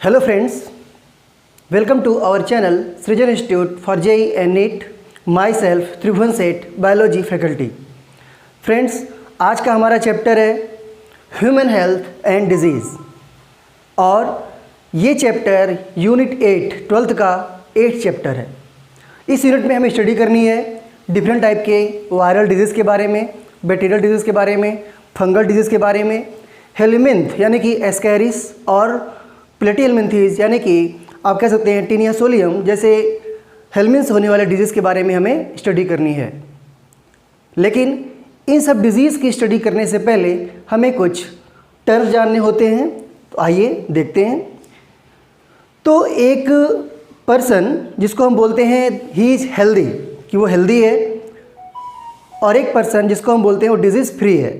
Hello friends, welcome to our channel Srijan institute for JEE and NEET. Myself Tribhuvan Seth, biology faculty. Friends, आज का हमारा chapter है human health and disease और ये chapter unit 8 12th का 8th chapter है। इस यूनिट में हमें स्टडी करनी है डिफरेंट टाइप के वायरल डिजीज़ के बारे में, बैक्टीरियल डिजीज़ के बारे में, फंगल डिजीज़ के बारे में, हेलमिंथ यानी कि एस्कैरिस और प्लेटिहेलमिंथेस यानी कि आप कह सकते हैं टीनिया सोलियम जैसे हेलमिंथ्स होने वाले डिजीज़ के बारे में हमें स्टडी करनी है। लेकिन इन सब डिजीज़ की स्टडी करने से पहले हमें कुछ टर्म जानने होते हैं, तो आइए देखते हैं। तो एक पर्सन जिसको हम बोलते हैं ही इज़ हेल्दी, कि वो हेल्दी है, और एक पर्सन जिसको हम बोलते हैं वो डिजीज़ फ्री है।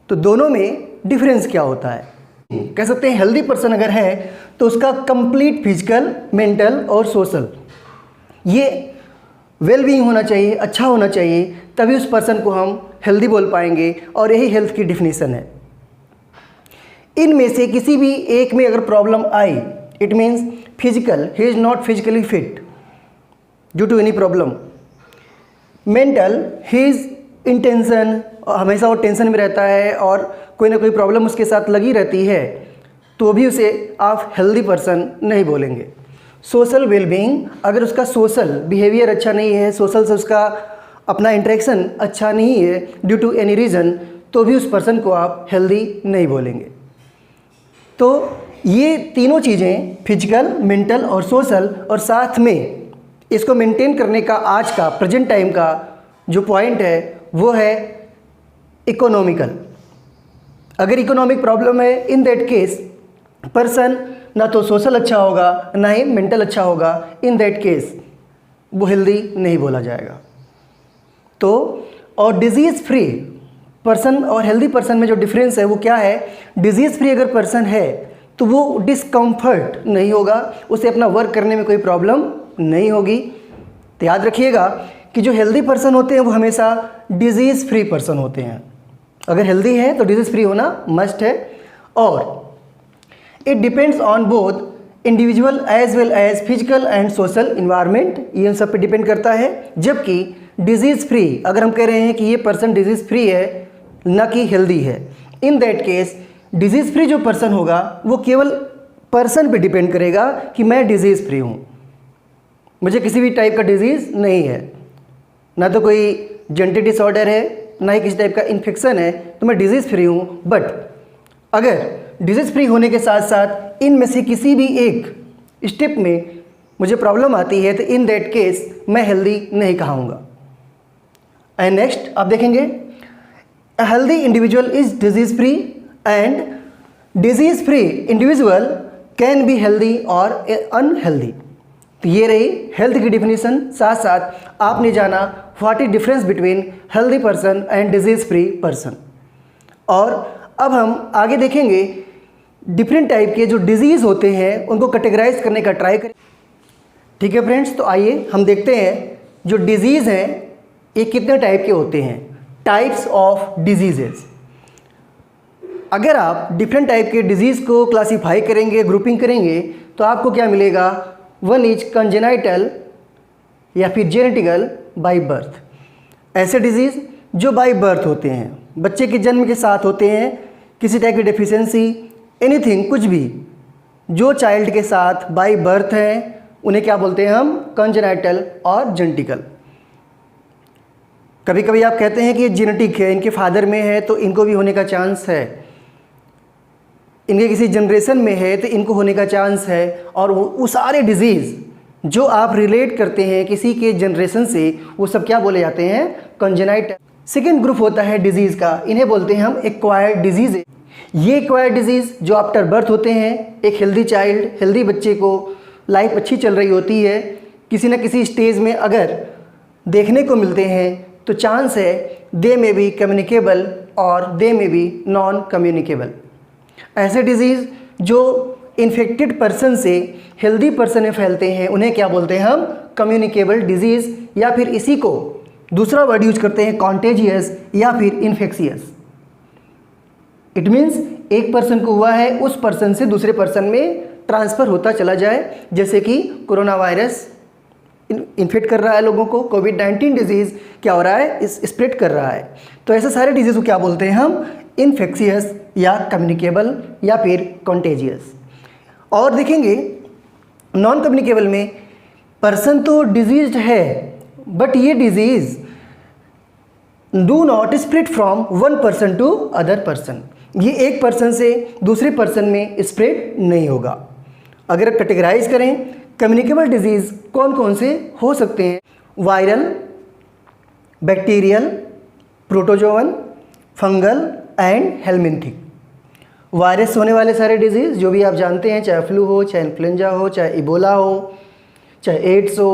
तो दोनों में डिफरेंस क्या होता है? कह सकते हैं हेल्दी पर्सन अगर है तो उसका कंप्लीट फिजिकल, मेंटल और सोशल ये वेलबींग होना चाहिए, अच्छा होना चाहिए, तभी उस पर्सन को हम हेल्दी बोल पाएंगे, और यही हेल्थ की डिफिनीशन है। इनमें से किसी भी एक में अगर प्रॉब्लम आई, it means physical, he is not physically fit due to any problem. Mental, he is in tension, हमेशा वो टेंशन में रहता है और कोई ना कोई प्रॉब्लम उसके साथ लगी रहती है, तो भी उसे आप हेल्दी पर्सन नहीं बोलेंगे। सोशल वेलबींग, अगर उसका सोशल बिहेवियर अच्छा नहीं है, सोशल से उसका अपना इंटरेक्शन अच्छा नहीं है ड्यू टू एनी रीज़न, तो भी उस पर्सन को आप हेल्दी नहीं बोलेंगे। तो ये तीनों चीज़ें फिजिकल, मेंटल और सोशल, और साथ में इसको मेंटेन करने का आज का प्रेजेंट टाइम का जो पॉइंट है वो है इकोनॉमिकल। अगर इकोनॉमिक प्रॉब्लम है, इन दैट केस पर्सन ना तो सोशल अच्छा होगा ना ही मेंटल अच्छा होगा, इन दैट केस वो हेल्दी नहीं बोला जाएगा। तो और डिजीज़ फ्री पर्सन और हेल्दी पर्सन में जो डिफरेंस है वो क्या है? डिजीज़ फ्री अगर पर्सन है तो वो डिस्कम्फर्ट नहीं होगा, उसे अपना वर्क करने में कोई प्रॉब्लम नहीं होगी। तो याद रखिएगा कि जो हेल्दी पर्सन होते हैं वो हमेशा डिजीज़ फ्री पर्सन होते हैं। अगर हेल्दी है तो डिजीज़ फ्री होना मस्ट है। और it depends on both individual as well as physical and social environment, ये उन सब पे डिपेंड करता है। जबकि डिजीज़ फ्री अगर हम कह रहे हैं कि ये पर्सन डिजीज़ फ्री है न कि हेल्दी है, in that case disease free जो पर्सन होगा वो केवल पर्सन पे डिपेंड करेगा कि मैं डिजीज़ फ्री हूँ, मुझे किसी भी टाइप का डिजीज़ नहीं है, ना तो कोई जेनेटिक डिसऑर्डर है, ना ही किसी टाइप का इन्फेक्शन है, तो मैं डिजीज़ फ्री हूँ। बट अगर डिजीज़ फ्री होने के साथ साथ इनमें से किसी भी एक स्टेप में मुझे प्रॉब्लम आती है, तो इन दैट केस मैं हेल्दी नहीं कहूँगा। एंड नेक्स्ट आप देखेंगे, a healthy individual is disease free and disease free individual can be healthy और अनहेल्दी। तो ये रही हेल्थ की डिफिनीशन। साथ साथ आपने जाना what is difference between healthy person and disease free person. और अब हम आगे देखेंगे डिफरेंट टाइप के जो डिजीज़ होते हैं उनको कैटेगराइज करने का ट्राई करें। ठीक है फ्रेंड्स, तो आइए हम देखते हैं जो डिजीज़ हैं ये कितने टाइप के होते हैं, टाइप्स ऑफ डिजीजेस। अगर आप डिफरेंट टाइप के डिजीज़ को क्लासीफाई करेंगे, ग्रुपिंग करेंगे, तो आपको क्या मिलेगा? वन इज कंजेनाइटल या फिर जेनेटिकल बाय बर्थ। ऐसे डिजीज़ जो बाय बर्थ होते हैं, बच्चे के जन्म के साथ होते हैं, किसी टाइप की डेफिशिएंसी, एनीथिंग, कुछ भी जो चाइल्ड के साथ बाय बर्थ हैं उन्हें क्या बोलते हैं हम? कंजेनाइटल और जेनेटिकल। कभी कभी आप कहते हैं कि ये जेनेटिक है, इनके फादर में है तो इनको भी होने का चांस है, इनके किसी जनरेशन में है तो इनको होने का चांस है। और वो सारे डिजीज़ जो आप रिलेट करते हैं किसी के जनरेशन से, वो सब क्या बोले जाते हैं? कंजेनाइटल। सेकेंड ग्रुप होता है डिजीज़ का, इन्हें बोलते हैं हम एक्वायर्ड डिजीज़। ये एक्वायर्ड डिजीज़ जो आफ्टर बर्थ होते हैं, एक हेल्दी चाइल्ड, हेल्दी बच्चे को लाइफ अच्छी चल रही होती है, किसी न किसी स्टेज में अगर देखने को मिलते हैं तो चांस है दे में बी कम्युनिकेबल और दे में बी नॉन कम्युनिकेबल। ऐसे डिजीज़ जो इन्फेक्टेड पर्सन से हेल्दी पर्सन में फैलते हैं उन्हें क्या बोलते हैं हम? कम्युनिकेबल डिजीज़, या फिर इसी को दूसरा वर्ड यूज करते हैं कॉन्टेजियस या फिर इन्फेक्शियस। इट मीन्स एक पर्सन को हुआ है उस पर्सन से दूसरे पर्सन में ट्रांसफ़र होता चला जाए, जैसे कि कोरोना वायरस इन्फेक्ट कर रहा है लोगों को, कोविड-19 डिजीज़ क्या हो रहा है, इस स्प्रेड कर रहा है। तो ऐसे सारे डिजीज़ को क्या बोलते हैं हम, इन्फेक्शियस या कम्युनिकेबल या फिर कॉन्टेजियस। और देखेंगे नॉन कम्युनिकेबल में पर्सन तो डिजीज्ड है बट ये disease do not spread from one person to other person, ये एक पर्सन से दूसरे पर्सन में स्प्रेड नहीं होगा। अगर कैटेगराइज करें कम्युनिकेबल डिजीज़ कौन कौन से हो सकते हैं, viral, bacterial, protozoan, fungal and helminthic. Virus से होने वाले सारे डिजीज़ जो भी आप जानते हैं, चाहे फ्लू हो, चाहे इन्फ्लुएंजा हो, चाहे इबोला हो, चाहे एड्स हो,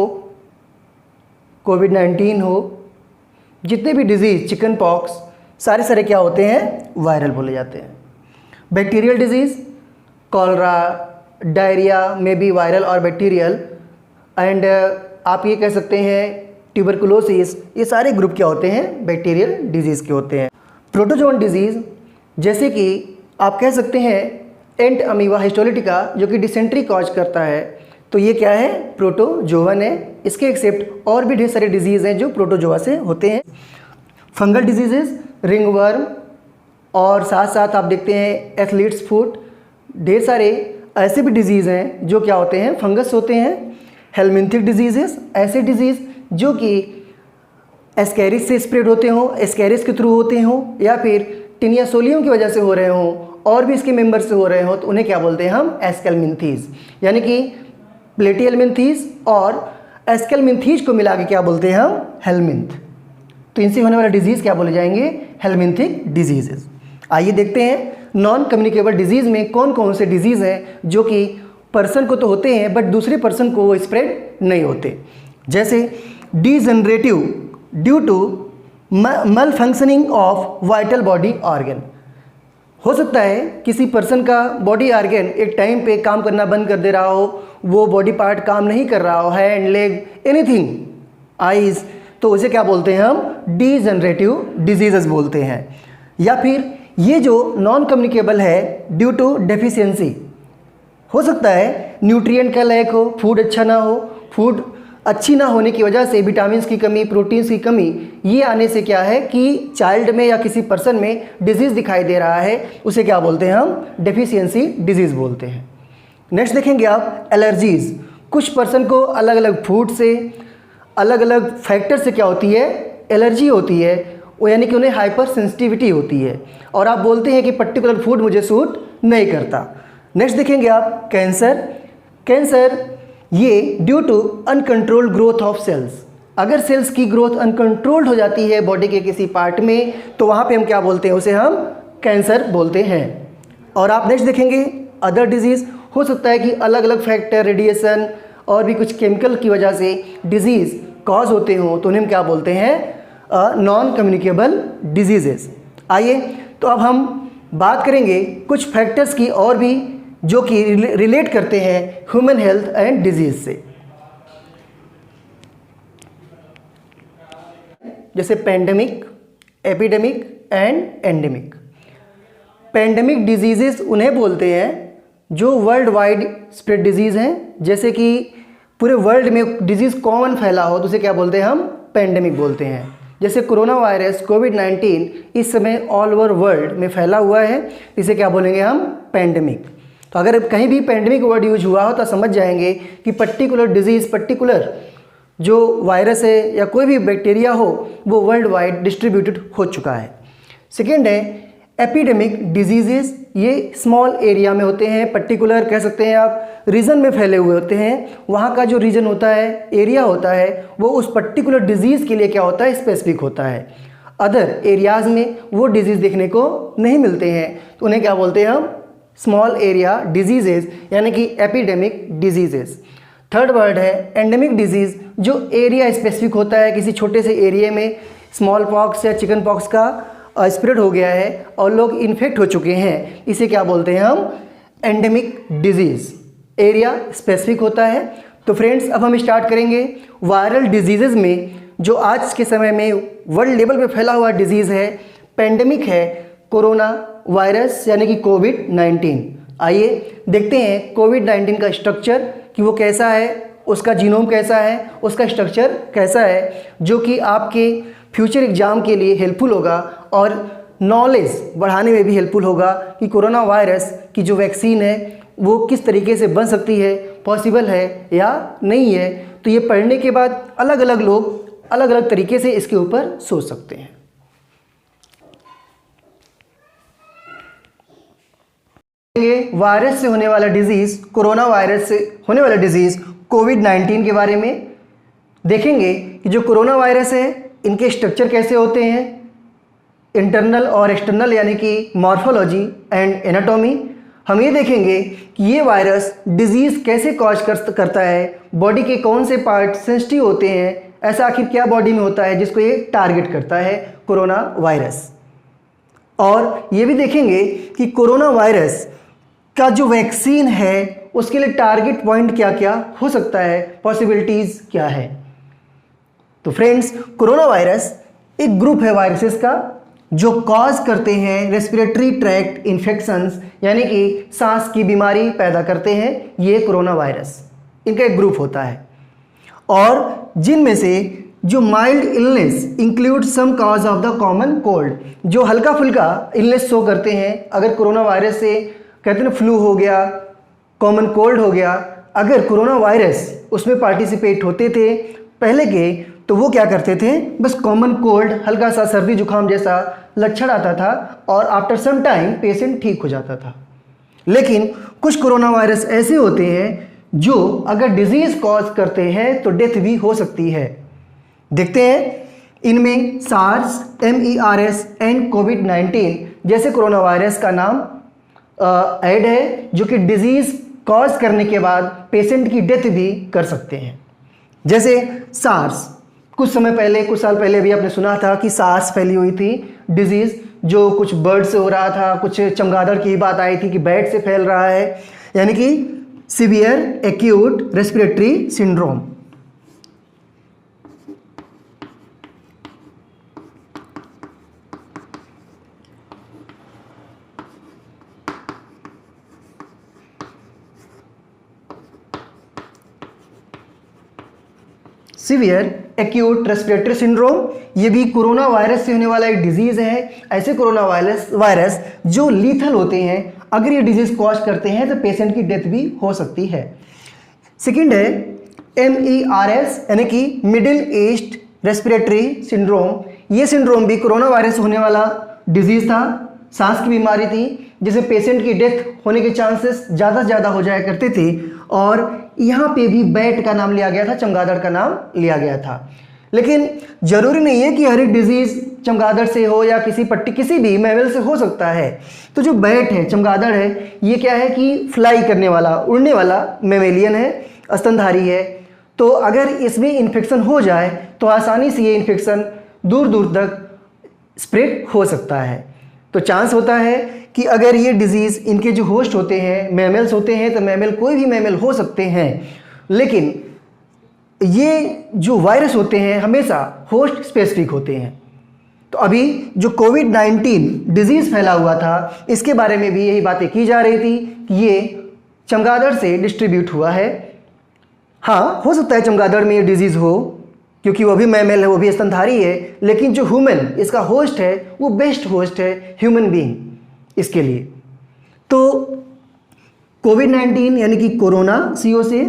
कोविड-19 हो, जितने भी डिजीज़, चिकन पॉक्स, सारे क्या होते हैं, वायरल बोले जाते हैं। बैक्टीरियल डिजीज़, कॉलरा, डायरिया में भी वायरल और बैक्टीरियल, एंड आप ये कह सकते हैं ट्यूबरकुलोसिस, ये सारे ग्रुप क्या होते हैं, बैक्टीरियल डिजीज़ के होते हैं। प्रोटोजोन डिजीज़ जैसे कि आप कह सकते हैं एंट अमीबा हिस्टोलिटिका जो कि डिसेंट्री कॉज करता है, तो ये क्या है, प्रोटोजोवन है। इसके एक्सेप्ट और भी ढेर सारे डिजीज़ हैं जो प्रोटोजोआ से होते हैं। फंगल डिजीज़ेस, रिंगवर्म, और साथ साथ आप देखते हैं एथलीट्स फुट, ढेर सारे ऐसे भी डिजीज़ हैं जो क्या होते हैं, फंगस होते हैं। हेलमिंथिक डिजीज़ेस, ऐसे डिजीज़ जो कि एस्कैरिस से स्प्रेड होते हों, एस्कैरिस के थ्रू होते हों, या फिर टिनिया सोलियम की वजह से हो रहे हों और भी इसके मेंबर से हो रहे हों, तो उन्हें क्या बोलते हैं हम, एस्केलमिंथीज, यानी कि प्लेटियलमिंथीज और एस्केलमिंथीज को मिला के क्या बोलते हैं हम, हेलमिंथ। तो इनसे होने वाला डिजीज़ क्या बोले जाएंगे, हेलमिंथिक डिजीजेस। आइए देखते हैं नॉन कम्युनिकेबल डिजीज़ में कौन कौन से डिजीज़ हैं जो कि पर्सन को तो होते हैं बट दूसरे पर्सन को वो स्प्रेड नहीं होते। जैसे डीजनरेटिव ड्यू टू मल functioning of vital body organ. हो सकता है किसी पर्सन का बॉडी ऑर्गन एक टाइम पे काम करना बंद कर दे रहा हो, वो बॉडी पार्ट काम नहीं कर रहा हो, हैंड, लेग, एनीथिंग, आइज़, तो उसे क्या बोलते हैं हम, डीजनरेटिव डिजीज़ेस बोलते हैं। या फिर ये जो नॉन कम्युनिकेबल है ड्यू टू डेफिशिएंसी, हो सकता है न्यूट्रिएंट का लैक हो, फूड अच्छा ना हो, फूड अच्छी ना होने की वजह से विटामिन की कमी, प्रोटीन्स की कमी, ये आने से क्या है कि चाइल्ड में या किसी पर्सन में डिजीज़ दिखाई दे रहा है, उसे क्या बोलते हैं हम, डेफिशिएंसी डिजीज़ बोलते हैं। नेक्स्ट देखेंगे आप एलर्जीज़। कुछ पर्सन को अलग अलग फूड से, अलग अलग फैक्टर से क्या होती है, एलर्जी होती है, वो यानी कि उन्हें हाइपर सेंसिटिविटी होती है और आप बोलते हैं कि पर्टिकुलर फूड मुझे सूट नहीं करता। नेक्स्ट देखेंगे आप कैंसर। कैंसर ये due to uncontrolled growth of cells, अगर सेल्स की ग्रोथ अनकंट्रोल्ड हो जाती है बॉडी के किसी पार्ट में, तो वहाँ पे हम क्या बोलते हैं, उसे हम कैंसर बोलते हैं। और आप नेक्स्ट देखेंगे अदर डिजीज़। हो सकता है कि अलग अलग फैक्टर, रेडिएशन और भी कुछ केमिकल की वजह से डिजीज़ कॉज होते हों, तो उन्हें हम क्या बोलते हैं, नॉन कम्युनिकेबल डिजीजेस। आइए तो अब हम बात करेंगे कुछ फैक्टर्स की और भी जो कि रिलेट करते हैं ह्यूमन हेल्थ एंड डिजीज़ से। जैसे pandemic, epidemic and endemic. Pandemic diseases उन्हें बोलते हैं जो वर्ल्ड वाइड स्प्रेड डिजीज़ हैं, जैसे कि पूरे वर्ल्ड में डिजीज़ कॉमन फैला हो तो उसे क्या बोलते हैं, हम पेंडेमिक बोलते हैं। जैसे कोरोना वायरस कोविड-19 इस समय ऑल ओवर वर्ल्ड में फैला हुआ है, इसे क्या बोलेंगे हम, पेंडेमिक। तो अगर कहीं भी पेंडेमिक वर्ड यूज हुआ हो तो समझ जाएंगे कि पर्टिकुलर डिजीज़, पर्टिकुलर जो वायरस है या कोई भी बैक्टीरिया हो वो वर्ल्ड वाइड डिस्ट्रीब्यूटेड हो चुका है। सेकेंड है एपिडेमिक डिजीजेस, ये स्मॉल एरिया में होते हैं, पर्टिकुलर कह सकते हैं आप रीजन में फैले हुए होते हैं। वहाँ का जो रीजन होता है, एरिया होता है, वो उस पर्टिकुलर डिजीज़ के लिए क्या होता है, स्पेसिफिक होता है। अदर एरियाज़ में वो डिजीज़ देखने को नहीं मिलते हैं तो उन्हें क्या बोलते हैं हम, स्मॉल एरिया डिजीजेस, यानी कि एपिडेमिक डिजीजेस। थर्ड वर्ड है एंडेमिक डिजीज़, जो एरिया स्पेसिफिक होता है, किसी छोटे से एरिया में स्मॉल पॉक्स या चिकन पॉक्स का स्प्रेड हो गया है और लोग इन्फेक्ट हो चुके हैं, इसे क्या बोलते हैं हम, एंडेमिक डिजीज़। एरिया स्पेसिफिक होता है। तो फ्रेंड्स अब हम स्टार्ट करेंगे वायरल डिजीज़ में। जो आज के समय में वर्ल्ड लेवल पे फैला हुआ डिजीज़ है, पेंडेमिक है, कोरोना वायरस यानी कि कोविड-19। आइए देखते हैं कोविड-19 का स्ट्रक्चर कि वो कैसा है, उसका जीनोम कैसा है, उसका स्ट्रक्चर कैसा है, जो कि आपके फ्यूचर एग्ज़ाम के लिए हेल्पफुल होगा और नॉलेज बढ़ाने में भी हेल्पफुल होगा कि कोरोना वायरस की जो वैक्सीन है वो किस तरीके से बन सकती है, पॉसिबल है या नहीं है। तो ये पढ़ने के बाद अलग अलग लोग अलग अलग तरीके से इसके ऊपर सोच सकते हैं। वायरस से होने वाला डिजीज़, कोरोना वायरस से होने वाला डिजीज़ कोविड-19 के बारे में देखेंगे कि जो कोरोना वायरस है इनके स्ट्रक्चर कैसे होते हैं, इंटरनल और एक्सटर्नल यानी कि मॉर्फोलॉजी एंड एनाटॉमी। हम ये देखेंगे कि ये वायरस डिजीज़ कैसे कॉज करता है, बॉडी के कौन से पार्ट सेंसिटिव होते हैं, ऐसा आखिर क्या बॉडी में होता है जिसको ये टारगेट करता है कोरोना वायरस। और ये भी देखेंगे कि कोरोना वायरस का जो वैक्सीन है उसके लिए टारगेट पॉइंट क्या क्या हो सकता है, पॉसिबिलिटीज़ क्या है। तो फ्रेंड्स, कोरोना वायरस एक ग्रुप है वायरसेस का जो कॉज करते हैं रेस्पिरेटरी ट्रैक्ट इन्फेक्शंस यानी कि सांस की बीमारी पैदा करते हैं। ये कोरोना वायरस इनका एक ग्रुप होता है और जिनमें से जो mild illness include some cause of the common cold, जो हल्का फुल्का इलनेस शो करते हैं। अगर कोरोना वायरस से कहते हैं ना फ्लू हो गया, कॉमन कोल्ड हो गया, अगर कोरोना वायरस उसमें पार्टिसिपेट होते थे पहले के तो वो क्या करते थे, बस कॉमन कोल्ड हल्का सा सर्दी जुकाम जैसा लक्षण आता था और आफ्टर सम टाइम पेशेंट ठीक हो जाता था। लेकिन कुछ कोरोना वायरस ऐसे होते हैं जो अगर डिजीज़ कॉज करते हैं तो डेथ भी हो सकती है। देखते हैं इनमें सार्स, MERS एंड कोविड-19 जैसे कोरोना वायरस का नाम ऐड है जो कि डिजीज़ कॉज करने के बाद पेशेंट की डेथ भी कर सकते हैं। जैसे सार्स, कुछ साल पहले भी आपने सुना था कि सार्स फैली हुई थी डिजीज़, जो कुछ बर्ड से हो रहा था, कुछ चमगादड़ की बात आई थी कि बैट से फैल रहा है, यानी कि severe acute respiratory syndrome. Severe acute respiratory syndrome ये भी कोरोना वायरस से होने वाला एक डिजीज़ है। ऐसे कोरोना वायरस जो लीथल होते हैं, अगर ये डिजीज़ कॉज करते हैं तो पेशेंट की डेथ भी हो सकती है। सेकंड है MERS यानी कि मिडिल ईस्ट रेस्पिरेटरी सिंड्रोम। ये सिंड्रोम भी कोरोना वायरस होने वाला डिजीज़ था, सांस की बीमारी थी जिससे पेशेंट की डेथ होने के चांसेस ज़्यादा से ज़्यादा हो जाया करते थे और यहाँ पे भी बैट का नाम लिया गया था, चमगादड़ का नाम लिया गया था। लेकिन ज़रूरी नहीं है कि हर एक डिजीज़ चमगादड़ से हो या किसी भी मैमल से हो सकता है। तो जो बैट है, चमगादड़ है, ये क्या है कि फ्लाई करने वाला, उड़ने वाला मैमेलियन है, स्तनधारी है। तो अगर इसमें इन्फेक्शन हो जाए तो आसानी से ये इन्फेक्शन दूर दूर तक स्प्रेड हो सकता है। तो चांस होता है कि अगर ये डिजीज़ इनके जो होस्ट होते हैं मैमल्स होते हैं तो मैमल कोई भी मैमल हो सकते हैं, लेकिन ये जो वायरस होते हैं हमेशा होस्ट स्पेसिफिक होते हैं। तो अभी जो कोविड-19 डिजीज़ फैला हुआ था इसके बारे में भी यही बातें की जा रही थी कि ये चमगादड़ से डिस्ट्रीब्यूट हुआ है। हाँ, हो सकता है चमगादड़ में ये डिजीज़ हो क्योंकि वो भी मैमल है, वो भी स्तनधारी है, लेकिन जो ह्यूमन इसका होस्ट है वो बेस्ट होस्ट है ह्यूमन बीइंग इसके लिए। तो कोविड-19 यानी कि कोरोना, CO से,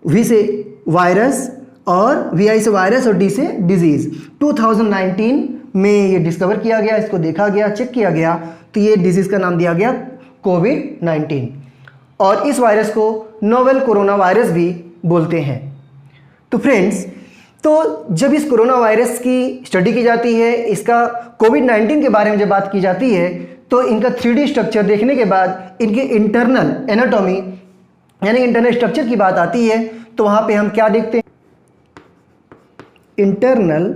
V से वायरस और VI से वायरस और D से डिजीज़ 2019 में ये डिस्कवर किया गया, इसको देखा गया, चेक किया गया, तो ये डिजीज़ का नाम दिया गया कोविड-19 और इस वायरस को नोवेल कोरोना वायरस भी बोलते हैं। तो फ्रेंड्स, तो जब इस कोरोना वायरस की स्टडी की जाती है, इसका कोविड-19 के बारे में जब बात की जाती है तो इनका 3D स्ट्रक्चर देखने के बाद इनके इंटरनल एनाटॉमी यानी इंटरनल स्ट्रक्चर की बात आती है तो वहाँ पे हम क्या देखते हैं, internal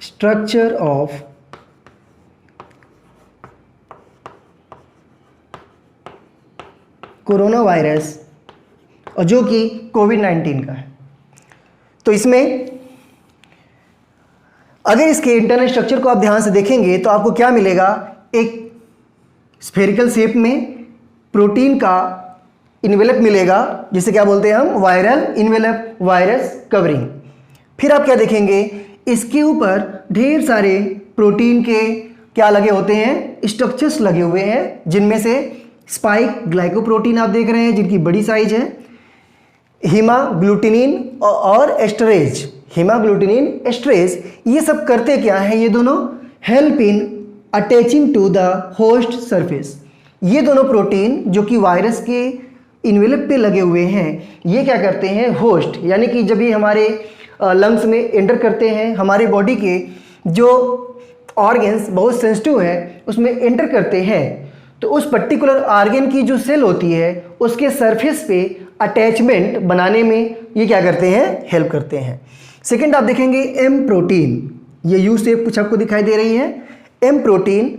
structure of corona virus और जो कि कोविड-19 का है। तो इसमें अगर इसके इंटरनल स्ट्रक्चर को आप ध्यान से देखेंगे तो आपको क्या मिलेगा, एक स्फेरिकल शेप में प्रोटीन का इन्वेलप मिलेगा, जिसे क्या बोलते हैं हम, वायरल इन्वेलप, वायरस कवरिंग। फिर आप क्या देखेंगे, इसके ऊपर ढेर सारे प्रोटीन के क्या लगे होते हैं, स्ट्रक्चर्स लगे हुए हैं, जिनमें से स्पाइक ग्लाइकोप्रोटीन आप देख रहे हैं जिनकी बड़ी साइज है, हीमाग्लूटिनिन और एस्टरेज, हीमाग्लूटिनिन एस्टरेज, ये सब करते क्या हैं, ये दोनों help in attaching to the host surface. ये दोनों प्रोटीन जो कि वायरस के इन्वेलप पे लगे हुए हैं, ये क्या करते हैं, होस्ट यानी कि जब ये हमारे लंग्स में एंटर करते हैं, हमारे बॉडी के जो ऑर्गन्स बहुत सेंसिटिव है उसमें एंटर करते हैं, तो उस पर्टिकुलर ऑर्गन की जो सेल होती है उसके सरफेस पे अटैचमेंट बनाने में ये क्या करते हैं, हेल्प करते हैं। सेकंड आप देखेंगे एम प्रोटीन, ये यू शेप कुछ आपको दिखाई दे रही है, एम प्रोटीन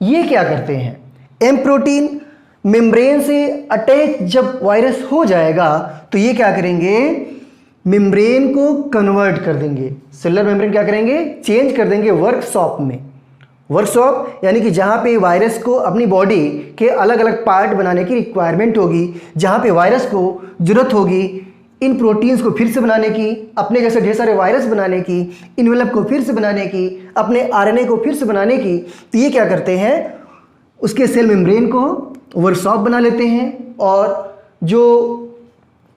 ये क्या करते हैं, एम प्रोटीन मेम्ब्रेन से अटैच जब वायरस हो जाएगा तो ये क्या करेंगे, मेम्ब्रेन को कन्वर्ट कर देंगे, सेलुलर मेम्ब्रेन क्या करेंगे, चेंज कर देंगे वर्कशॉप में। वर्कशॉप यानी कि जहाँ पे वायरस को अपनी बॉडी के अलग अलग पार्ट बनाने की रिक्वायरमेंट होगी, जहाँ पे वायरस को ज़रूरत होगी इन प्रोटीन्स को फिर से बनाने की, अपने जैसे ढेर सारे वायरस बनाने की, इन्वेलप को फिर से बनाने की, अपने आरएनए को फिर से बनाने की, तो ये क्या करते हैं, उसके सेल मेम्ब्रेन को वर्कशॉप बना लेते हैं और जो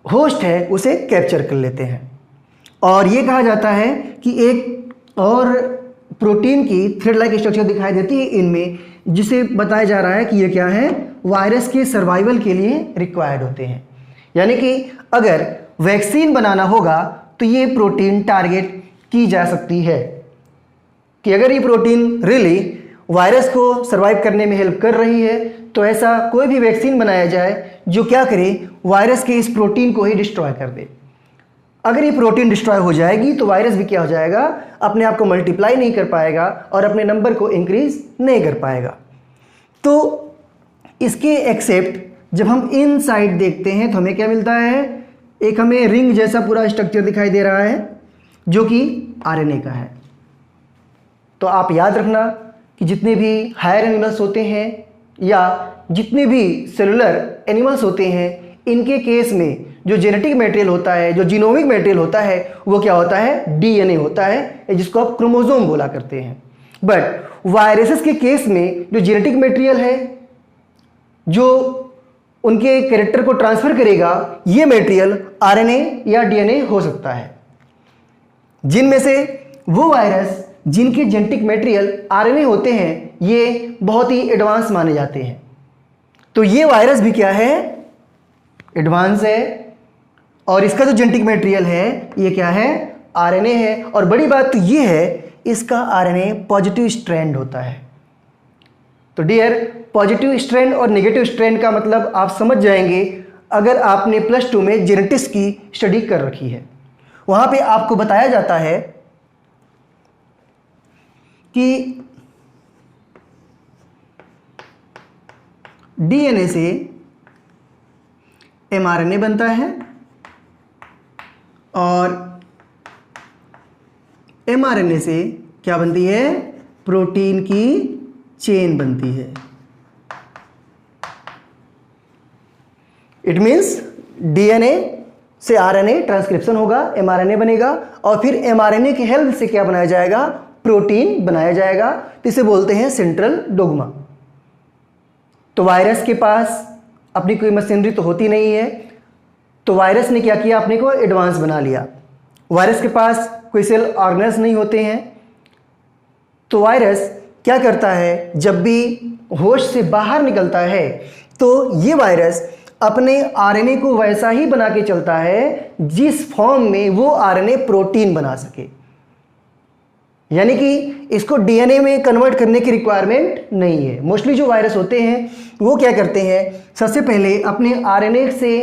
होस्ट है उसे कैप्चर कर लेते हैं। और ये कहा जाता है कि एक और प्रोटीन की थ्रेड लाइक स्ट्रक्चर दिखाई देती है इनमें, जिसे बताया जा रहा है कि ये क्या है, वायरस के सर्वाइवल के लिए रिक्वायर्ड होते हैं। यानी कि अगर वैक्सीन बनाना होगा तो ये प्रोटीन टारगेट की जा सकती है कि अगर ये प्रोटीन रियली वायरस को सर्वाइव करने में हेल्प कर रही है तो ऐसा कोई भी वैक्सीन बनाया जाए जो क्या करे, वायरस के इस प्रोटीन को ही डिस्ट्रॉय कर दे। अगर ये प्रोटीन डिस्ट्रॉय हो जाएगी तो वायरस भी क्या हो जाएगा, अपने आप को मल्टीप्लाई नहीं कर पाएगा और अपने नंबर को इंक्रीज नहीं कर पाएगा। तो इसके एक्सेप्ट जब हम इन साइड देखते हैं तो हमें क्या मिलता है, एक हमें रिंग जैसा पूरा स्ट्रक्चर दिखाई दे रहा है जो कि आरएनए का है। तो आप याद रखना कि जितने भी हायर एनिमल्स होते हैं या जितने भी सेलुलर एनिमल्स होते हैं, इनके केस में जो जेनेटिक मटेरियल होता है, जो जीनोमिक मटेरियल होता है, वो क्या होता है, डीएनए होता है, जिसको आप क्रोमोसोम बोला करते हैं। बट वायरसेस के केस में जो जेनेटिक मटेरियल है जो उनके कैरेक्टर को ट्रांसफर करेगा, ये मटेरियल आरएनए या डीएनए हो सकता है। जिनमें से वो वायरस जिनके जेनेटिक मटेरियल आरएनए होते हैं, ये बहुत ही एडवांस माने जाते हैं। तो ये वायरस भी क्या है, एडवांस है, और इसका जो जेनेटिक मटेरियल है ये क्या है, आरएनए है। और बड़ी बात तो ये है, इसका आरएनए पॉजिटिव स्ट्रैंड होता है। तो डियर, पॉजिटिव स्ट्रैंड और नेगेटिव स्ट्रैंड का मतलब आप समझ जाएंगे अगर आपने +2 में जेनेटिक्स की स्टडी कर रखी है। वहाँ पे आपको बताया जाता है कि डीएनए से एमआरएनए बनता है और एमआरएनए से क्या बनती है, प्रोटीन की चेन बनती है। इट मीन्स डीएनए से आरएनए ट्रांसक्रिप्शन होगा, एमआरएनए बनेगा और फिर एमआरएनए की हेल्प से क्या बनाया जाएगा, प्रोटीन बनाया जाएगा। तो इसे बोलते हैं सेंट्रल डोग्मा। तो वायरस के पास अपनी कोई मशीनरी तो होती नहीं है, तो वायरस ने क्या किया, अपने को एडवांस बना लिया। वायरस के पास कोई सेल ऑर्गेनेल्स नहीं होते हैं, तो वायरस क्या करता है, जब भी होस्ट से बाहर निकलता है तो ये वायरस अपने आरएनए को वैसा ही बना के चलता है जिस फॉर्म में वो आरएनए प्रोटीन बना सके। यानी कि इसको डीएनए में कन्वर्ट करने की रिक्वायरमेंट नहीं है। मोस्टली जो वायरस होते हैं वो क्या करते हैं, सबसे पहले अपने आरएनए से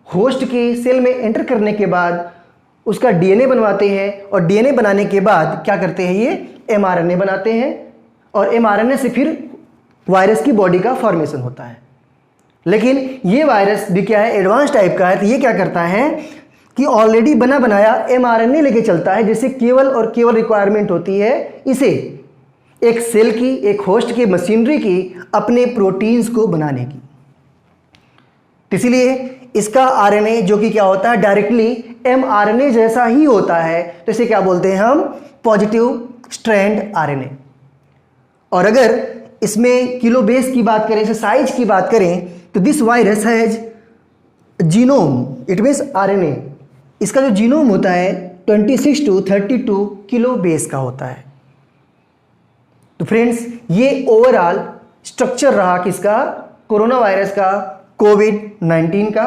होस्ट के सेल में एंटर करने के बाद उसका डीएनए बनवाते हैं और डीएनए बनाने के बाद क्या करते हैं, ये एमआरएनए बनाते हैं और एमआरएनए से फिर वायरस की बॉडी का फॉर्मेशन होता है। लेकिन ये वायरस भी क्या है, एडवांस टाइप का है। तो ये क्या करता है, कि ऑलरेडी बना बनाया mRNA लेके चलता है, जिससे केवल और केवल रिक्वायरमेंट होती है इसे एक सेल की, एक होस्ट की मशीनरी की अपने प्रोटीन्स को बनाने की। इसलिए इसका आरएनए जो कि क्या होता है, डायरेक्टली mRNA जैसा ही होता है, तो इसे क्या बोलते हैं हम, पॉजिटिव स्ट्रैंड आरएनए। और अगर इसमें किलो बेस की बात करें, इसे साइज की बात करें, तो this virus has genome, it means RNA. इसका जो जीनोम होता है 26 to 32 किलो बेस का होता है। तो फ्रेंड्स, ये ओवरऑल स्ट्रक्चर रहा किसका, कोरोना वायरस का, कोविड-19 का।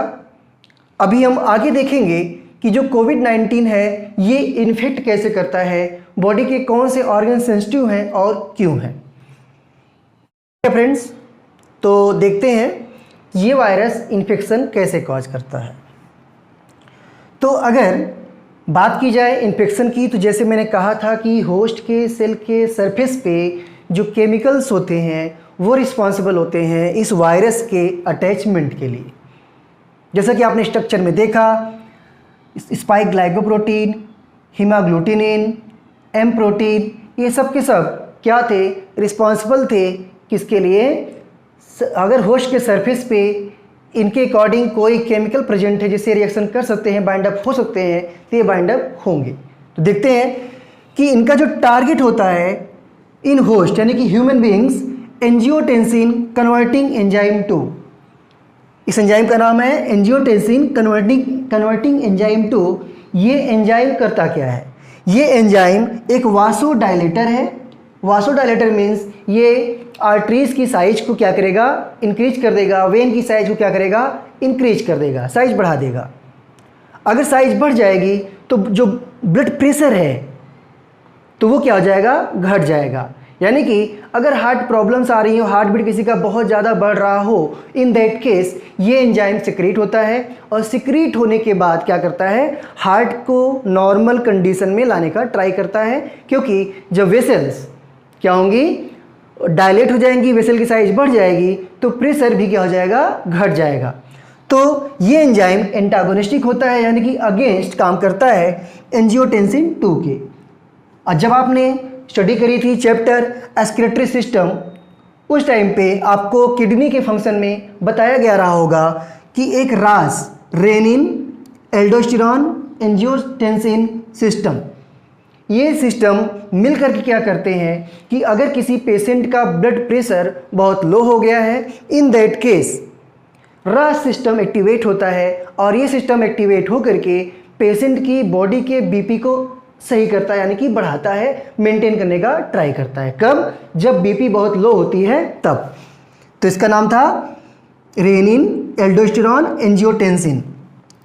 अभी हम आगे देखेंगे कि जो कोविड-19 है ये इन्फेक्ट कैसे करता है, बॉडी के कौन से ऑर्गन सेंसिटिव हैं और क्यों हैं। फ्रेंड्स, तो देखते हैं ये वायरस इन्फेक्शन कैसे कॉज करता है। तो अगर बात की जाए इन्फेक्शन की, तो जैसे मैंने कहा था कि होस्ट के सेल के सरफेस पे जो केमिकल्स होते हैं वो रिस्पॉन्सिबल होते हैं इस वायरस के अटैचमेंट के लिए। जैसा कि आपने स्ट्रक्चर में देखा, स्पाइक ग्लाइकोप्रोटीन, हीमाग्लूटिनिन, एम प्रोटीन, ये सब के सब क्या थे, रिस्पॉन्सिबल थे किसके लिए, अगर होस्ट के सरफेस पे इनके अकॉर्डिंग कोई केमिकल प्रेजेंट है जिससे रिएक्शन कर सकते हैं, बाइंड अप हो सकते हैं, तो ये बाइंड अप होंगे। तो देखते हैं कि इनका जो टारगेट होता है इन होस्ट यानी कि human beings, angiotensin converting enzyme 2। इस एंजाइम का नाम है एंजियोटेंसिन कन्वर्टिंग एंजाइम 2। ये एंजाइम करता क्या है, ये एंजाइम एक वासोडाइलेटर है। वासोडाइलेटर मीन्स ये आर्टरीज की साइज को क्या करेगा, इंक्रीज कर देगा, वेन की साइज को क्या करेगा, इंक्रीज कर देगा, साइज बढ़ा देगा। अगर साइज बढ़ जाएगी तो जो ब्लड प्रेशर है तो वो क्या हो जाएगा, घट जाएगा। यानी कि अगर हार्ट प्रॉब्लम्स आ रही हो, हार्ट बीट किसी का बहुत ज़्यादा बढ़ रहा हो, इन दैट केस ये एंजाइम सिक्रीट होता है, और सिक्रीट होने के बाद क्या करता है, हार्ट को नॉर्मल कंडीशन में लाने का ट्राई करता है। क्योंकि जब वेसल्स क्या होंगी, डायलेट हो जाएंगी, वेसल की साइज बढ़ जाएगी, तो प्रेशर भी क्या हो जाएगा, घट जाएगा। तो ये एंजाइम एंटागोनिस्टिक होता है, यानी कि अगेंस्ट काम करता है एंजियोटेंसिन 2 के। और जब आपने स्टडी करी थी चैप्टर एक्सक्रीटरी सिस्टम, उस टाइम पे आपको किडनी के फंक्शन में बताया गया रहा होगा कि एक रास रेनिन एल्डोस्टेरॉन एंजियोटेंसिन सिस्टम, ये सिस्टम मिलकर के क्या करते हैं कि अगर किसी पेशेंट का ब्लड प्रेशर बहुत लो हो गया है, इन दैट केस रास सिस्टम एक्टिवेट होता है, और ये सिस्टम एक्टिवेट होकर के पेशेंट की बॉडी के बीपी को सही करता है, यानी कि बढ़ाता है, मेंटेन करने का ट्राई करता है। कब, जब बीपी बहुत लो होती है तब। तो इसका नाम था रेनिन एल्डोस्टेरॉन एंजियोटेंसिन,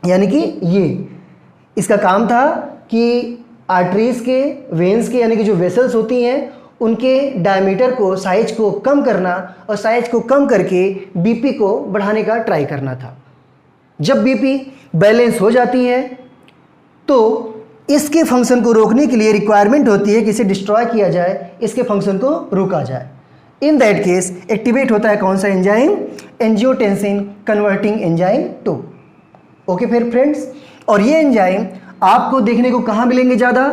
यानी कि ये इसका काम था कि आर्टरीज के, वेन्स के, यानी कि जो वेसल्स होती हैं उनके डायमीटर को, साइज को कम करना, और साइज को कम करके बीपी को बढ़ाने का ट्राई करना था। जब बीपी बैलेंस हो जाती है तो इसके फंक्शन को रोकने के लिए रिक्वायरमेंट होती है कि इसे डिस्ट्रॉय किया जाए, इसके फंक्शन को रोका जाए। इन दैट केस एक्टिवेट होता है कौन सा enzyme, angiotensin converting enzyme 2। Okay फिर फ्रेंड्स, और ये एंजाइम आपको देखने को कहाँ मिलेंगे ज़्यादा,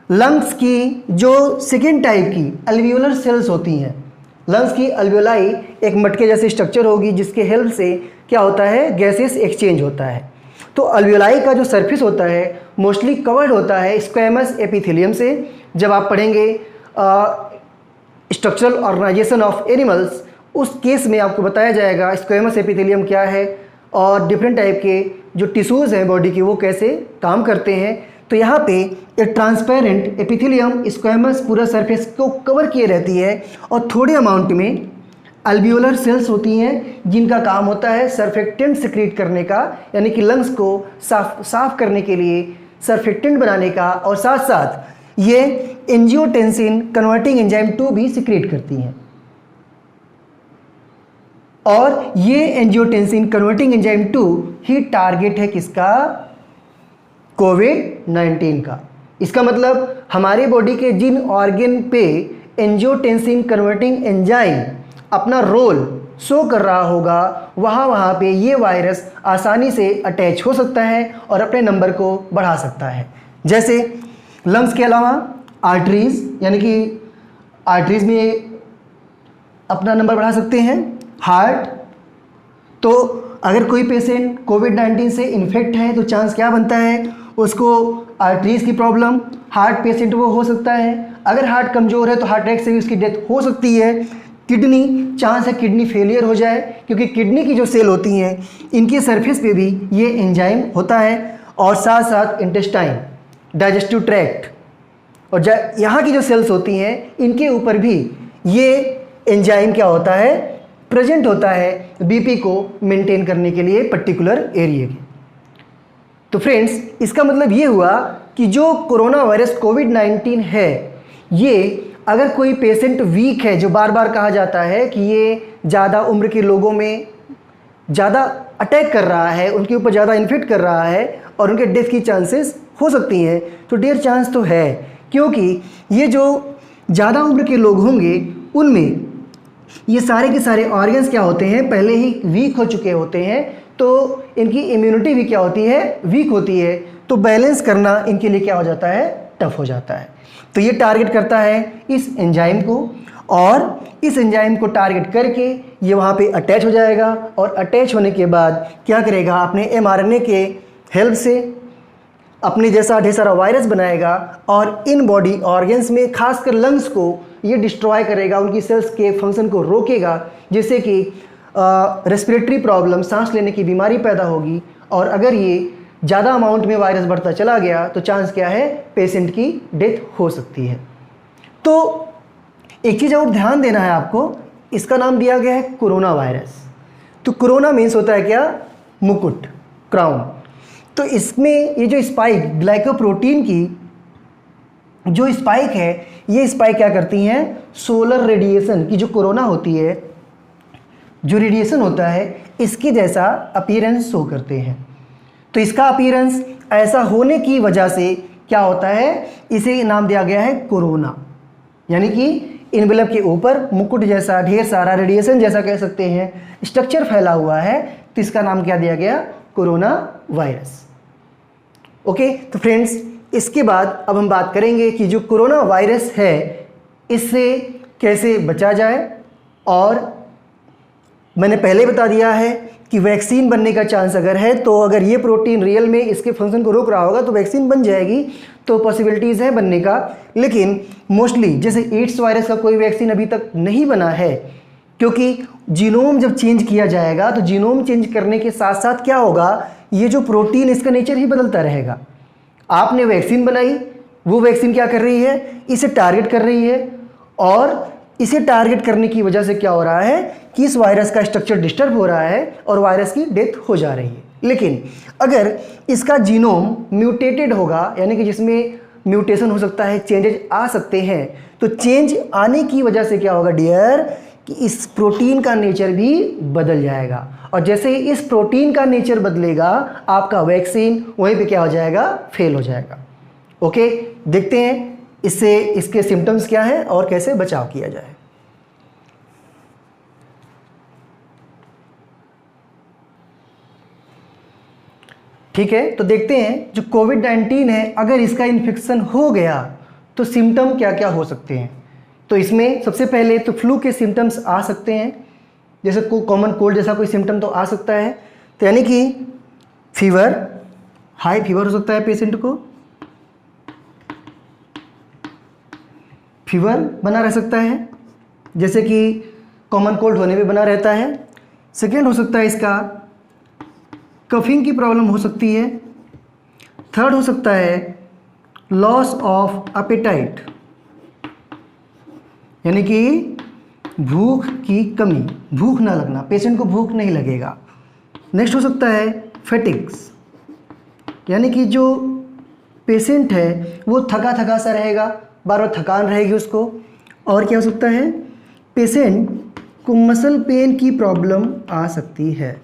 लंग्स की जो सेकेंड टाइप की अल्वियोलर सेल्स होती हैं। लंग्स की अल्वियोलाई एक मटके जैसे स्ट्रक्चर होगी जिसके हेल्प से क्या होता है, गैसेस एक्सचेंज होता है। तो अल्वियोलाई का जो सरफेस होता है मोस्टली कवर्ड होता है स्क्वैमस एपिथेलियम से। जब आप पढ़ेंगे स्ट्रक्चरल ऑर्गेनाइजेशन ऑफ एनिमल्स, उस केस में आपको बताया जाएगा स्क्वैमस एपिथेलियम क्या है और डिफरेंट टाइप के जो टिश्यूज़ हैं बॉडी की वो कैसे काम करते हैं। तो यहाँ पे एक ट्रांसपेरेंट एपिथेलियम स्क्वैमस पूरा सरफेस को कवर किए रहती है, और थोड़े अमाउंट में अल्वियोलर सेल्स होती हैं जिनका काम होता है सर्फेक्टेंट सिक्रीट करने का, यानी कि लंग्स को साफ करने के लिए सर्फेक्टेंट बनाने का, और साथ साथ ये एंजियोटेंसिन कन्वर्टिंग एंजाइम 2 भी सिक्रीट करती हैं। और ये एंजियोटेंसिन कन्वर्टिंग एंजाइम 2 ही टारगेट है किसका, कोविड-19 का। इसका मतलब हमारे बॉडी के जिन ऑर्गन पे एंजियोटेंसिन कन्वर्टिंग एंजाइम अपना रोल शो कर रहा होगा वहाँ पे ये वायरस आसानी से अटैच हो सकता है और अपने नंबर को बढ़ा सकता है। जैसे लंग्स के अलावा आर्टरीज, यानी कि आर्टरीज में अपना नंबर बढ़ा सकते हैं। हार्ट, तो अगर कोई पेशेंट कोविड-19 से इन्फेक्ट है तो चांस क्या बनता है, उसको आर्टरीज की प्रॉब्लम, हार्ट पेशेंट वो हो सकता है। अगर हार्ट कमज़ोर है तो हार्ट अटैक से भी उसकी डेथ हो सकती है। किडनी, चांस है किडनी फेलियर हो जाए, क्योंकि किडनी की जो सेल होती हैं इनकी सरफेस पे भी ये एंजाइम होता है। और साथ साथ इंटेस्टाइन, डाइजेस्टिव ट्रैक्ट और यहाँ की जो सेल्स होती हैं इनके ऊपर भी ये एंजाइम क्या होता है, प्रेजेंट होता है, बीपी को मेंटेन करने के लिए पर्टिकुलर एरिया के। तो फ्रेंड्स, इसका मतलब ये हुआ कि जो कोरोना वायरस कोविड-19 है, ये अगर कोई पेशेंट वीक है, जो बार बार कहा जाता है कि ये ज़्यादा उम्र के लोगों में ज़्यादा अटैक कर रहा है, उनके ऊपर ज़्यादा इन्फेक्ट कर रहा है और उनके डेथ की चांसेस हो सकती हैं, तो डेयर चांस तो है, क्योंकि ये जो ज़्यादा उम्र के लोग होंगे उनमें ये सारे के सारे ऑर्गन्स क्या होते हैं, पहले ही वीक हो चुके होते हैं, तो इनकी इम्यूनिटी भी क्या होती है, वीक होती है। तो बैलेंस करना इनके लिए क्या हो जाता है, टफ हो जाता है। तो ये टारगेट करता है इस एंजाइम को, और इस एंजाइम को टारगेट करके ये वहाँ पे अटैच हो जाएगा, और अटैच होने के बाद क्या करेगा, अपने mRNA के हेल्प से अपने जैसा ढेर सारा वायरस बनाएगा और इन बॉडी ऑर्गन्स में खासकर लंग्स को ये डिस्ट्रॉय करेगा, उनकी सेल्स के फंक्शन को रोकेगा, जिससे कि रेस्पिरेटरी प्रॉब्लम, सांस लेने की बीमारी पैदा होगी। और अगर ये ज़्यादा अमाउंट में वायरस बढ़ता चला गया तो चांस क्या है, पेशेंट की डेथ हो सकती है। तो एक चीज़ और ध्यान देना है आपको, इसका नाम दिया गया है कोरोना वायरस। तो कोरोना मीन्स होता है क्या, मुकुट, क्राउन। तो इसमें ये जो स्पाइक, ग्लाइकोप्रोटीन की जो स्पाइक है, ये स्पाइक क्या करती हैं, सोलर रेडिएशन की जो कोरोना होती है, जो रेडिएशन होता है, इसके जैसा अपीयरेंस शो करते हैं। तो इसका अपीयरेंस ऐसा होने की वजह से क्या होता है, इसे नाम दिया गया है कोरोना, यानी कि इनवेलप के ऊपर मुकुट जैसा ढेर सारा रेडिएशन जैसा कह सकते हैं स्ट्रक्चर फैला हुआ है, तो इसका नाम क्या दिया गया, कोरोना वायरस। ओके, तो फ्रेंड्स, इसके बाद अब हम बात करेंगे कि जो कोरोना वायरस है इससे कैसे बचा जाए। और मैंने पहले बता दिया है कि वैक्सीन बनने का चांस अगर है, तो अगर ये प्रोटीन रियल में इसके फंक्शन को रोक रहा होगा तो वैक्सीन बन जाएगी, तो पॉसिबिलिटीज़ है बनने का। लेकिन मोस्टली जैसे एड्स वायरस का कोई वैक्सीन अभी तक नहीं बना है, क्योंकि जीनोम जब चेंज किया जाएगा तो जीनोम चेंज करने के साथ साथ क्या होगा, ये जो प्रोटीन इसका नेचर ही बदलता रहेगा। आपने वैक्सीन बनाई, वो वैक्सीन क्या कर रही है, इसे टारगेट कर रही है, और इसे टारगेट करने की वजह से क्या हो रहा है कि इस वायरस का स्ट्रक्चर डिस्टर्ब हो रहा है और वायरस की डेथ हो जा रही है। लेकिन अगर इसका जीनोम म्यूटेटेड होगा, यानी कि जिसमें म्यूटेशन हो सकता है, चेंजेज आ सकते हैं, तो चेंज आने की वजह से क्या होगा डियर, कि इस प्रोटीन का नेचर भी बदल जाएगा। और जैसे ही इस प्रोटीन का नेचर बदलेगा, आपका वैक्सीन वहीं पे क्या हो जाएगा, फेल हो जाएगा। ओके, देखते हैं इससे इसके सिम्टम्स क्या हैं और कैसे बचाव किया जाए। ठीक है, तो देखते हैं जो कोविड-19 है, अगर इसका इन्फेक्शन हो गया तो सिम्टम क्या क्या हो सकते हैं। तो इसमें सबसे पहले तो फ्लू के सिम्टम्स आ सकते हैं, जैसे कॉमन कोल्ड जैसा कोई सिम्टम तो आ सकता है। तो यानी कि फीवर, हाई फीवर हो सकता है पेशेंट को, फीवर बना रह सकता है, जैसे कि कॉमन कोल्ड होने में बना रहता है। सेकेंड हो सकता है इसका कफिंग की प्रॉब्लम हो सकती है। थर्ड हो सकता है लॉस ऑफ एपेटाइट, यानी कि भूख की कमी, भूख ना लगना, पेशेंट को भूख नहीं लगेगा। नेक्स्ट हो सकता है फैटिग्स, यानी कि जो पेशेंट है वो थका थका सा रहेगा, बार बार थकान रहेगी उसको। और क्या हो सकता है, पेशेंट को मसल पेन की प्रॉब्लम आ सकती है।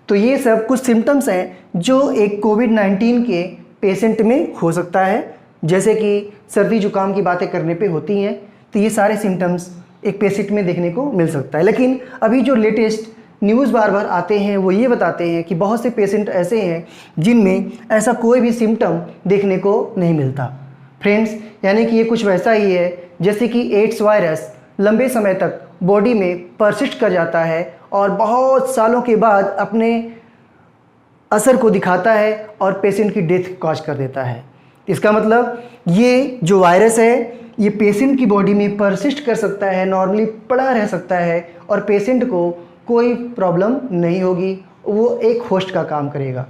तो ये सब कुछ सिम्टम्स हैं जो एक कोविड-19 के पेशेंट में हो सकता है, जैसे कि सर्दी जुकाम की बातें करने पे होती हैं। तो ये सारे सिम्टम्स एक पेशेंट में देखने को मिल सकता है। लेकिन अभी जो लेटेस्ट न्यूज़ बार बार आते हैं वो ये बताते हैं कि बहुत से पेशेंट ऐसे हैं जिनमें ऐसा कोई भी सिम्टम देखने को नहीं मिलता। फ्रेंड्स, यानी कि ये कुछ वैसा ही है जैसे कि एड्स वायरस लंबे समय तक बॉडी में परसिस्ट कर जाता है और बहुत सालों के बाद अपने असर को दिखाता है और पेशेंट की डेथ कॉज कर देता है। इसका मतलब ये जो वायरस है ये पेशेंट की बॉडी में परसिस्ट कर सकता है, नॉर्मली पड़ा रह सकता है और पेशेंट को कोई प्रॉब्लम नहीं होगी, वो एक होस्ट का काम करेगा।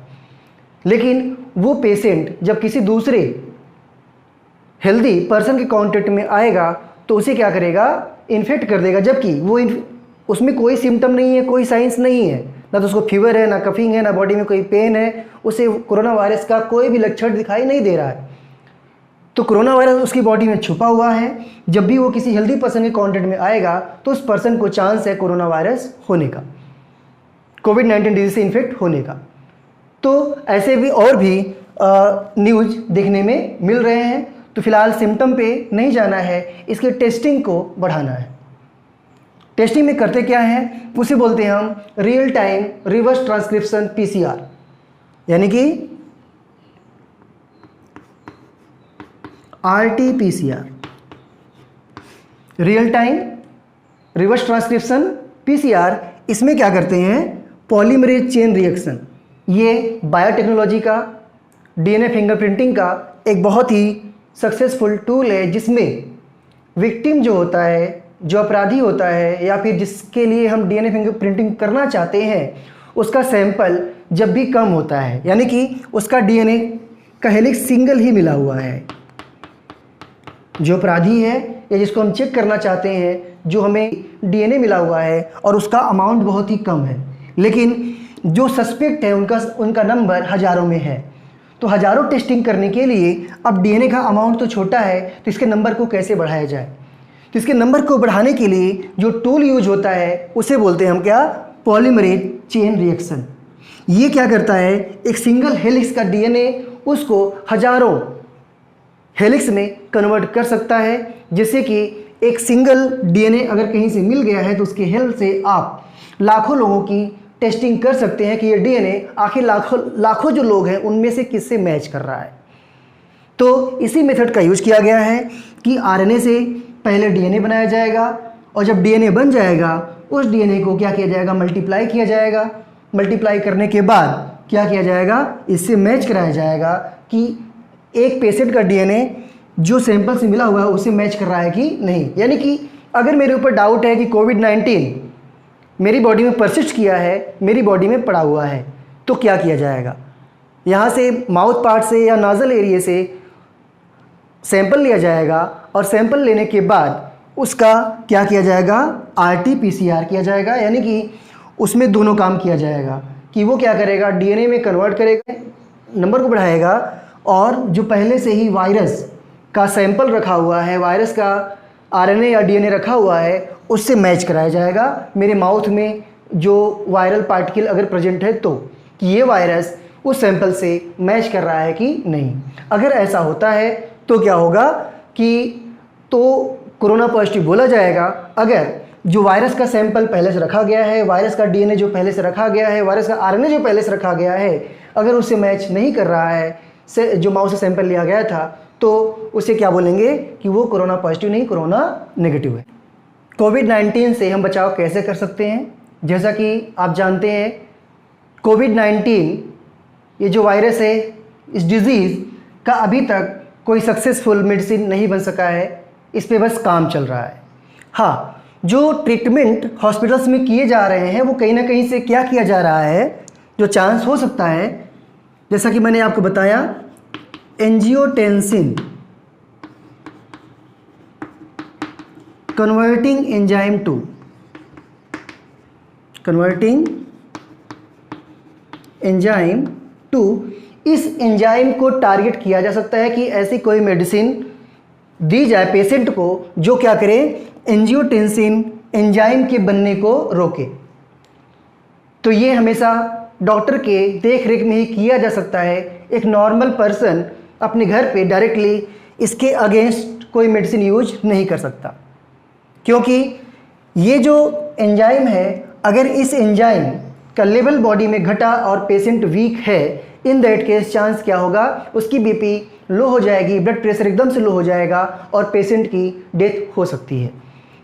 लेकिन वो पेशेंट जब किसी दूसरे हेल्दी पर्सन के कांटेक्ट में आएगा तो उसे क्या करेगा, इन्फेक्ट कर देगा, जबकि वो उसमें कोई सिम्टम नहीं है, कोई साइंस नहीं है, ना तो उसको फीवर है, ना कफिंग है, ना बॉडी में कोई पेन है, उसे कोरोना वायरस का कोई भी लक्षण दिखाई नहीं दे रहा है। तो कोरोना वायरस उसकी बॉडी में छुपा हुआ है। जब भी वो किसी हेल्दी पर्सन के कांटेक्ट में आएगा तो उस पर्सन को चांस है कोरोना वायरस होने का, कोविड-19 डिजीज से इन्फेक्ट होने का। तो ऐसे भी और भी न्यूज़ देखने में मिल रहे हैं। तो फिलहाल सिम्टम पे नहीं जाना है, इसके टेस्टिंग को बढ़ाना है। टेस्टिंग में करते क्या है, उसे बोलते हैं हम real time reverse transcription PCR, यानी कि RT-PCR, real time reverse transcription PCR. इसमें क्या करते हैं, पॉलीमरेज चेन रिएक्शन, ये बायोटेक्नोलॉजी का, डीएनए फिंगरप्रिंटिंग का एक बहुत ही सक्सेसफुल टूल है, जिसमें विक्टिम जो होता है, जो अपराधी होता है या फिर जिसके लिए हम डीएनए फिंगरप्रिंटिंग करना चाहते हैं, उसका सैंपल जब भी कम होता है, यानी कि उसका डीएनए का हेलिक्स सिंगल ही मिला हुआ है, जो अपराधी है या जिसको हम चेक करना चाहते हैं, जो हमें डीएनए मिला हुआ है और उसका अमाउंट बहुत ही कम है, लेकिन जो सस्पेक्ट है उनका नंबर हज़ारों में है, तो हज़ारों टेस्टिंग करने के लिए अब डीएनए का अमाउंट तो छोटा है, तो इसके नंबर को कैसे बढ़ाया जाए। तो इसके नंबर को बढ़ाने के लिए जो टूल यूज होता है उसे बोलते हैं हम क्या, पॉलीमरेज चेन रिएक्शन। ये क्या करता है, एक सिंगल हेलिक्स का डीएनए उसको हज़ारों हेलिक्स में कन्वर्ट कर सकता है, जिससे कि एक सिंगल डीएनए अगर कहीं से मिल गया है तो उसके हेल्प से आप लाखों लोगों की टेस्टिंग कर सकते हैं कि ये डीएनए आखिर लाखों जो लोग हैं उनमें से किससे मैच कर रहा है। तो इसी मेथड का यूज किया गया है कि आरएनए से पहले डीएनए बनाया जाएगा और जब डीएनए बन जाएगा उस डीएनए को क्या किया जाएगा, मल्टीप्लाई किया जाएगा। मल्टीप्लाई करने के बाद क्या किया जाएगा, इससे मैच कराया जाएगा कि एक पेशेंट का डीएनए जो सैंपल से मिला हुआ है उससे मैच कर रहा है कि नहीं। यानी कि अगर मेरे ऊपर डाउट है कि कोविड-19 मेरी बॉडी में परसिस्ट किया है, मेरी बॉडी में पड़ा हुआ है, तो क्या किया जाएगा, यहाँ से माउथ पार्ट से या नाजल एरिया से सैंपल लिया जाएगा और सैंपल लेने के बाद उसका क्या किया जाएगा, RT-PCR किया जाएगा। यानी कि उसमें दोनों काम किया जाएगा कि वो क्या करेगा, डीएनए में कन्वर्ट करेगा, नंबर को बढ़ाएगा, और जो पहले से ही वायरस का सैंपल रखा हुआ है, वायरस का आरएनए या डीएनए रखा हुआ है, उससे मैच कराया जाएगा मेरे माउथ में जो वायरल पार्टिकल अगर प्रेजेंट है तो, कि ये वायरस उस सैंपल से मैच कर रहा है कि नहीं। अगर ऐसा होता है तो क्या होगा कि तो कोरोना पॉजिटिव बोला जाएगा। अगर जो वायरस का सैंपल पहले से रखा गया है, वायरस का डीएनए जो पहले से रखा गया है, वायरस का आरएनए जो पहले से रखा गया है, अगर उससे मैच नहीं कर रहा है से जो माउथ से सैंपल लिया गया था, तो उसे क्या बोलेंगे कि वो कोरोना पॉजिटिव नहीं, कोरोना नेगेटिव है। कोविड-19 से हम बचाव कैसे कर सकते हैं, जैसा कि आप जानते हैं कोविड-19 ये जो वायरस है, इस डिज़ीज़ का अभी तक कोई सक्सेसफुल मेडिसिन नहीं बन सका है, इस पे बस काम चल रहा है। हाँ, जो ट्रीटमेंट हॉस्पिटल्स में किए जा रहे हैं वो कहीं ना कहीं से क्या किया जा रहा है, जो चांस हो सकता है, जैसा कि मैंने आपको बताया, एंजियोटेंसिन कन्वर्टिंग एंजाइम टू, इस एंजाइम को टारगेट किया जा सकता है कि ऐसी कोई मेडिसिन दी जाए पेशेंट को जो क्या करे, एंजियोटेंसिन एंजाइम के बनने को रोके। तो ये हमेशा डॉक्टर के देख रेख में ही किया जा सकता है। एक नॉर्मल पर्सन अपने घर पे डायरेक्टली इसके अगेंस्ट कोई मेडिसिन यूज नहीं कर सकता। क्योंकि ये जो एंजाइम है, अगर इस एंजाइम का लेवल बॉडी में घटा और पेशेंट वीक है, इन दैट केस चांस क्या होगा, उसकी बीपी लो हो जाएगी, ब्लड प्रेशर एकदम से लो हो जाएगा और पेशेंट की डेथ हो सकती है।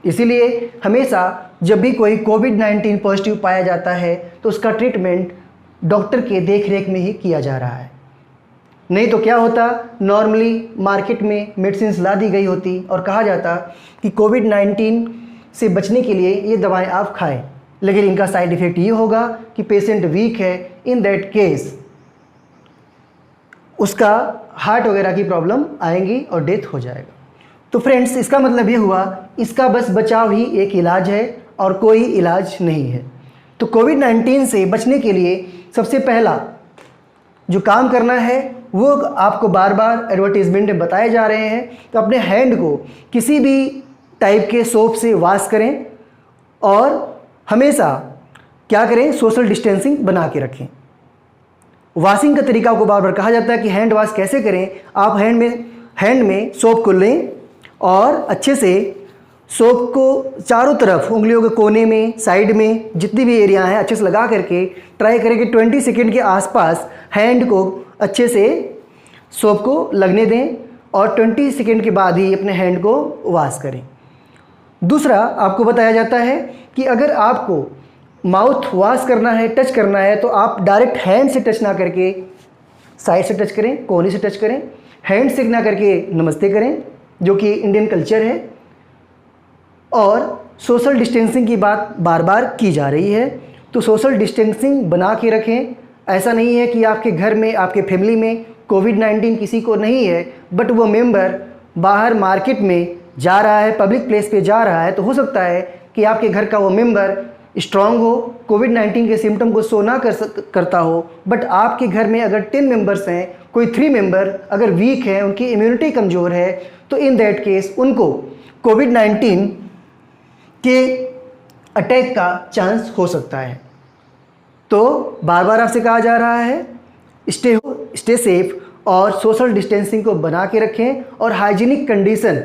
इसीलिए हमेशा जब भी कोई कोविड-19 पॉजिटिव पाया जाता है तो उसका ट्रीटमेंट डॉक्टर के देख रेख में ही किया जा रहा है। नहीं तो क्या होता, नॉर्मली मार्केट में मेडिसिन ला दी गई होती और कहा जाता कि कोविड-19 से बचने के लिए ये दवाएं आप खाएं, लेकिन इनका साइड इफ़ेक्ट ये होगा कि पेशेंट वीक है, इन दैट केस उसका हार्ट वगैरह की प्रॉब्लम आएंगी और डेथ हो जाएगा। तो फ्रेंड्स, इसका मतलब ये हुआ, इसका बस बचाव ही एक इलाज है और कोई इलाज नहीं है। तो कोविड-19 से बचने के लिए सबसे पहला जो काम करना है वो आपको बार बार एडवर्टीजमेंट में बताए जा रहे हैं। तो अपने हैंड को किसी भी टाइप के सोप से वॉश करें और हमेशा क्या करें, सोशल डिस्टेंसिंग बना के रखें। वॉशिंग का तरीका को बार बार कहा जाता है कि हैंड वॉश कैसे करें। आप हैंड में सोप को लें और अच्छे से सोप को चारों तरफ, उंगलियों के कोने में, साइड में, जितनी भी एरिया है अच्छे से लगा करके ट्राई करें कि 20 सेकेंड के आसपास हैंड को अच्छे से सोप को लगने दें और 20 सेकेंड के बाद ही अपने हैंड को वॉश करें। दूसरा आपको बताया जाता है कि अगर आपको माउथ वॉश करना है, टच करना है, तो आप डायरेक्ट हैंड से टच ना करके साइड से टच करें, कोने से टच करें। हैंड से ना करके नमस्ते करें, जो कि इंडियन कल्चर है। और सोशल डिस्टेंसिंग की बात बार बार की जा रही है, तो सोशल डिस्टेंसिंग बना के रखें। ऐसा नहीं है कि आपके घर में, आपके फैमिली में कोविड-19 किसी को नहीं है, बट वो मेंबर बाहर मार्केट में जा रहा है, पब्लिक प्लेस पे जा रहा है, तो हो सकता है कि आपके घर का वो मेंबर स्ट्रांग हो, कोविड-19 के सिम्टम को शो ना करता हो, बट आपके घर में अगर 10 मेंबर्स हैं, कोई 3 मेंबर अगर वीक है, उनकी इम्यूनिटी कमज़ोर है, तो इन दैट केस उनको कोविड-19 के अटैक का चांस हो सकता है। तो बार बार आपसे कहा जा रहा है, स्टे सेफ और सोशल डिस्टेंसिंग को बना के रखें और हाइजीनिक कंडीशन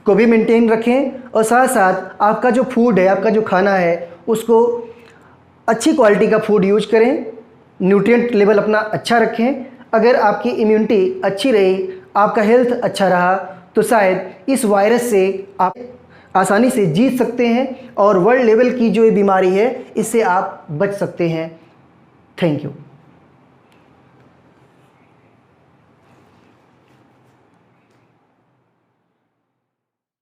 को भी मेंटेन रखें। और साथ साथ आपका जो फूड है, आपका जो खाना है, उसको अच्छी क्वालिटी का फूड यूज करें, न्यूट्रिएंट लेवल अपना अच्छा रखें। अगर आपकी इम्यूनिटी अच्छी रही, आपका हेल्थ अच्छा रहा, तो शायद इस वायरस से आप आसानी से जीत सकते हैं और वर्ल्ड लेवल की जो ये बीमारी है, इससे आप बच सकते हैं। Thank you.